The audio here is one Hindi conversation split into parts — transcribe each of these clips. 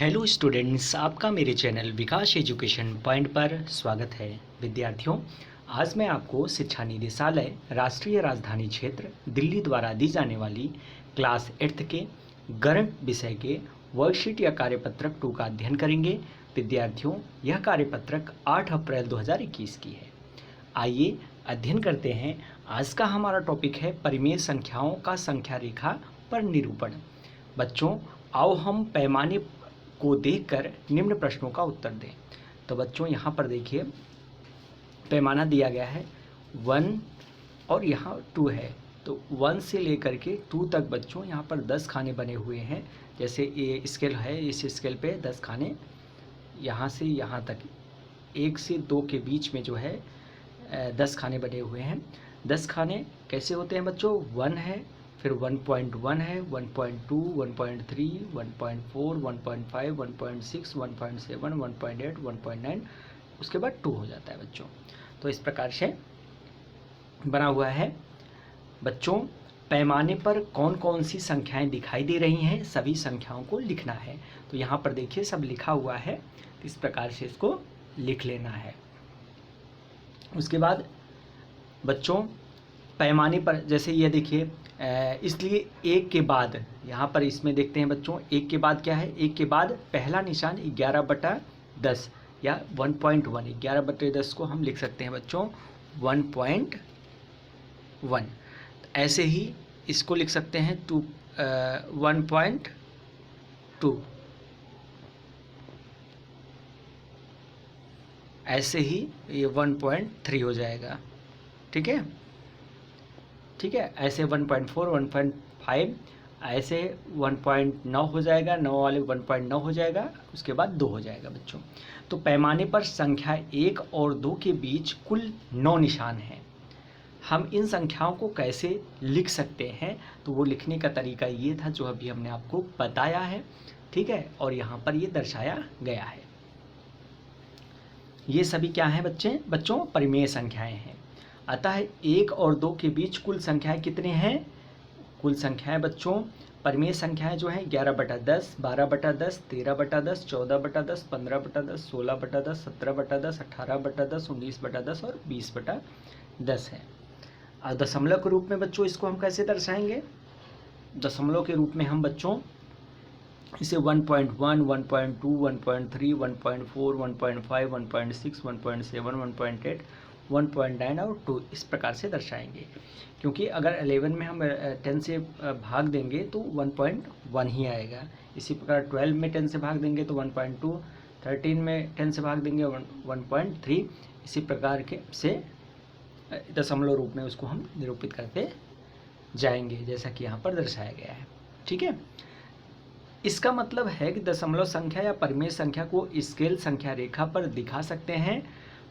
हेलो स्टूडेंट्स, आपका मेरे चैनल विकास एजुकेशन पॉइंट पर स्वागत है। विद्यार्थियों, आज मैं आपको शिक्षा निदेशालय राष्ट्रीय राजधानी क्षेत्र दिल्ली द्वारा दी जाने वाली क्लास 8th के गणित विषय के वर्कशीट या कार्यपत्रक 2 का अध्ययन करेंगे। विद्यार्थियों, यह कार्यपत्रक 8 अप्रैल 2021 की है। आइए अध्ययन करते हैं। आज का हमारा टॉपिक है परिमेय संख्याओं का संख्या रेखा पर निरूपण। बच्चों, आओ हम पैमाने को देखकर निम्न प्रश्नों का उत्तर दें। तो बच्चों, यहाँ पर देखिए पैमाना दिया गया है 1 और यहाँ 2 है। तो 1 से लेकर के 2 तक बच्चों यहाँ पर 10 खाने बने हुए हैं। जैसे ये स्केल है, इस स्केल पे 10 खाने यहाँ से यहाँ तक 1 से 2 के बीच में जो है 10 खाने बने हुए हैं। 10 खाने कैसे होते हैं बच्चों? 1 है, फिर 1.1 है, 1.2, 1.3, 1.4, 1.5, 1.6, 1.7, 1.8, 1.9, उसके बाद 2 हो जाता है बच्चों। तो इस प्रकार से बना हुआ है। बच्चों, पैमाने पर कौन कौन सी संख्याएं दिखाई दे रही हैं, सभी संख्याओं को लिखना है। तो यहाँ पर देखिए सब लिखा हुआ है, इस प्रकार से इसको लिख लेना है। उसके बाद बच्चों, पैमाने पर जैसे ये देखिए, इसलिए 1 के बाद यहाँ पर इसमें देखते हैं बच्चों, 1 के बाद क्या है? 1 के बाद पहला निशान 11/10 या 1.1, 11/10 को हम लिख सकते हैं बच्चों 1.1। ऐसे ही इसको लिख सकते हैं 1.2। ऐसे ही ये 1.3 हो जाएगा। ठीक है, ठीक है। ऐसे 1.4, 1.5, ऐसे 1.9 हो जाएगा, 9 वाले 1.9 हो जाएगा, उसके बाद 2 हो जाएगा बच्चों। तो पैमाने पर संख्या 1 और 2 के बीच कुल 9 निशान हैं। हम इन संख्याओं को कैसे लिख सकते हैं? तो वो लिखने का तरीका ये था जो अभी हमने आपको बताया है। ठीक है, और यहाँ पर ये दर्शाया गया है। ये सभी क्या हैं बच्चों? परिमेय संख्याएं हैं। अतः 1 और 2 के बीच कुल संख्याएं कितने हैं? कुल संख्याएं बच्चों, परिमेय संख्याएं जो हैं 11/10, 12/10, 13/10, 14/10, 15/10, 16/10, 17/10, 18/10, 19/10 और 20/10 है। और दशमलव के रूप में बच्चों इसको हम कैसे दर्शाएंगे? दशमलव के रूप में हम बच्चों इसे 1.1, 1.2, 1.3, 1.4, 1.5, 1.6, 1.7, 1.8, 1.9 और 2 इस प्रकार से दर्शाएंगे। क्योंकि अगर 11 में हम 10 से भाग देंगे तो 1.1 ही आएगा। इसी प्रकार 12 में 10 से भाग देंगे तो 1.2, 13 में 10 से भाग देंगे 1.3। इसी प्रकार के से दशमलव रूप में उसको हम निरूपित करते जाएंगे, जैसा कि यहाँ पर दर्शाया गया है। ठीक है, इसका मतलब है कि दशमलव संख्या या परिमेय संख्या को स्केल संख्या रेखा पर दिखा सकते हैं।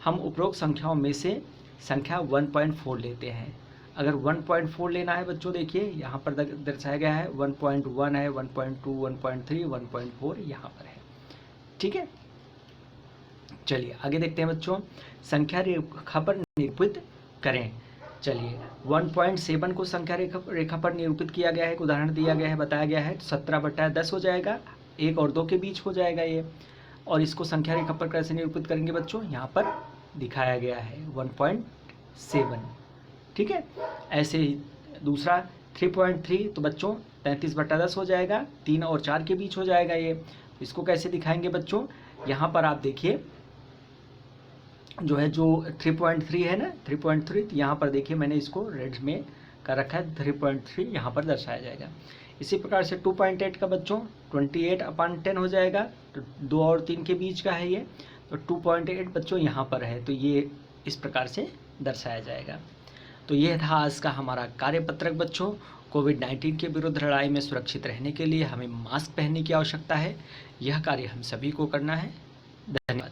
हम उपरोक्त संख्याओं में से संख्या 1.4 लेते हैं। अगर 1.4 लेना है बच्चों, देखिए यहाँ पर दर्शाया गया है 1.1 है, 1.2, 1.3, 1.4 यहाँ पर है। ठीक है, चलिए आगे देखते हैं बच्चों। संख्या रेखा पर निरूपित करें। चलिए 1.7 को संख्या रेखा पर निरूपित किया गया है। एक उदाहरण दिया गया है, बताया गया है 17/10 हो जाएगा, 1 और 2 के बीच हो जाएगा ये। और इसको संख्या रेखा पर कैसे निरूपित करेंगे बच्चों? यहाँ पर दिखाया गया है 1.7। ठीक है, ऐसे ही दूसरा 3.3, तो बच्चों 33/10 हो जाएगा, 3 और 4 के बीच हो जाएगा ये। इसको कैसे दिखाएंगे बच्चों? यहाँ पर आप देखिए जो है, जो 3.3 है ना, 3.3, तो यहाँ पर देखिए मैंने इसको रेड में कर रखा है, 3.3 यहाँ पर दर्शाया जाएगा। इसी प्रकार से 2.8 का बच्चों 28/10 हो जाएगा, तो 2 और 3 के बीच का है ये। तो 2.8 बच्चों यहाँ पर है, तो ये इस प्रकार से दर्शाया जाएगा। तो ये था आज का हमारा कार्यपत्रक बच्चों। कोविड-19 के विरुद्ध लड़ाई में सुरक्षित रहने के लिए हमें मास्क पहनने की आवश्यकता है। यह कार्य हम सभी को करना है। धन्यवाद।